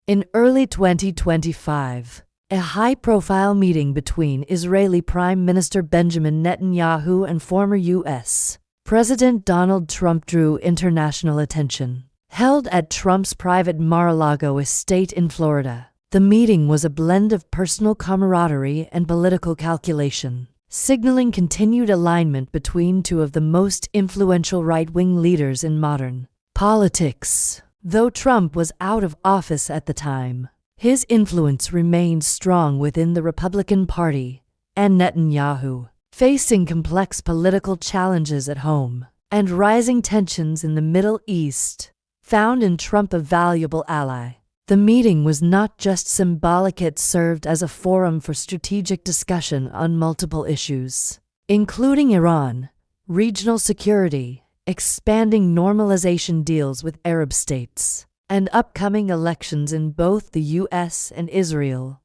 In early 2025, a high-profile meeting between Israeli Prime Minister Benjamin Netanyahu and former U.S. President Donald Trump drew international attention. Held at Trump's private Mar-a-Lago estate in Florida, the meeting was a blend of personal camaraderie and political calculation, signaling continued alignment between two of the most influential right-wing leaders in modern politics. Though Trump was out of office at the time, his influence remained strong within the Republican Party, and Netanyahu, facing complex political challenges at home and rising tensions in the Middle East, found in Trump a valuable ally. The meeting was not just symbolic, it served as a forum for strategic discussion on multiple issues, including Iran, regional security, expanding normalization deals with Arab states, and upcoming elections in both the U.S. and Israel.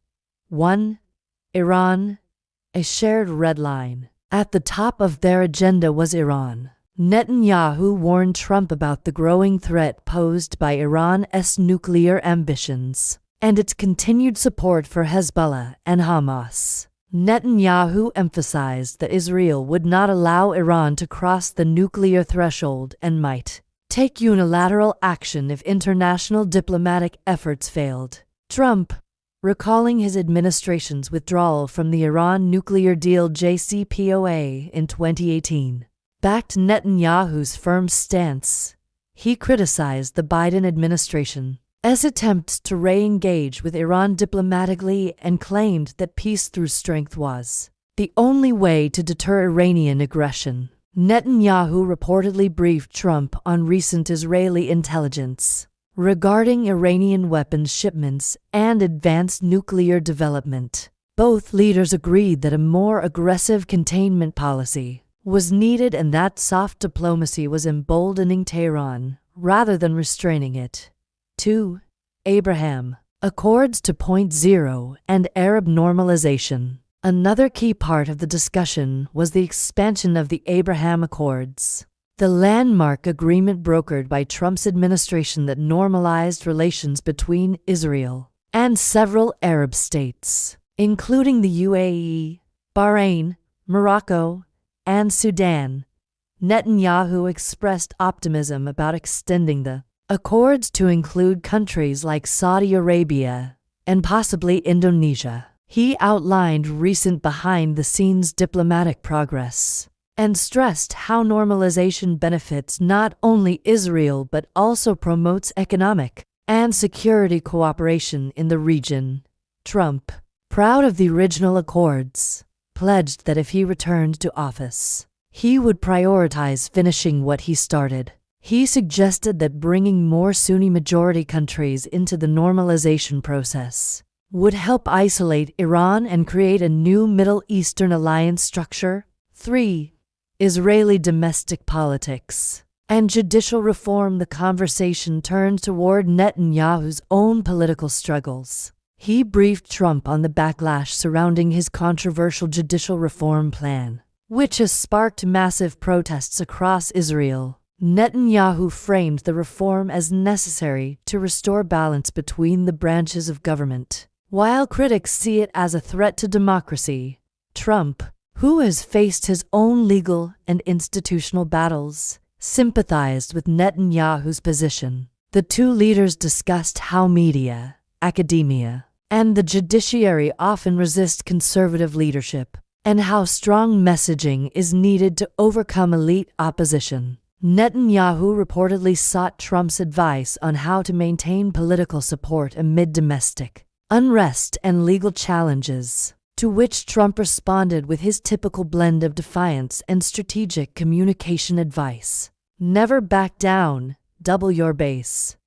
1. Iran, a shared red line. At the top of their agenda was Iran. Netanyahu warned Trump about the growing threat posed by Iran's nuclear ambitions and its continued support for Hezbollah and Hamas. Netanyahu emphasized that Israel would not allow Iran to cross the nuclear threshold and might take unilateral action if international diplomatic efforts failed. Trump, recalling his administration's withdrawal from the Iran nuclear deal JCPOA in 2018, backed Netanyahu's firm stance. He criticized the Biden administration's attempts to re-engage with Iran diplomatically and claimed that peace through strength was the only way to deter Iranian aggression. Netanyahu reportedly briefed Trump on recent Israeli intelligence regarding Iranian weapons shipments and advanced nuclear development. Both leaders agreed that a more aggressive containment policy was needed and that soft diplomacy was emboldening Tehran rather than restraining it. 2. Abraham Accords 2.0 and Arab normalization. Another key part of the discussion was the expansion of the Abraham Accords, the landmark agreement brokered by Trump's administration that normalized relations between Israel and several Arab states, including the UAE, Bahrain, Morocco, and Sudan. Netanyahu expressed optimism about extending the accords to include countries like Saudi Arabia and possibly Indonesia. He outlined recent behind-the-scenes diplomatic progress and stressed how normalization benefits not only Israel but also promotes economic and security cooperation in the region. Trump, proud of the original accords, pledged that if he returned to office, he would prioritize finishing what he started. He suggested that bringing more Sunni-majority countries into the normalization process would help isolate Iran and create a new Middle Eastern alliance structure. 3. Israeli domestic politics and judicial reform. The conversation turned toward Netanyahu's own political struggles. He briefed Trump on the backlash surrounding his controversial judicial reform plan, which has sparked massive protests across Israel. Netanyahu framed the reform as necessary to restore balance between the branches of government, while critics see it as a threat to democracy. Trump, who has faced his own legal and institutional battles, sympathized with Netanyahu's position. The two leaders discussed how media, academia, and the judiciary often resist conservative leadership, and how strong messaging is needed to overcome elite opposition. Netanyahu reportedly sought Trump's advice on how to maintain political support amid domestic unrest and legal challenges, to which Trump responded with his typical blend of defiance and strategic communication advice. Never back down, double your base.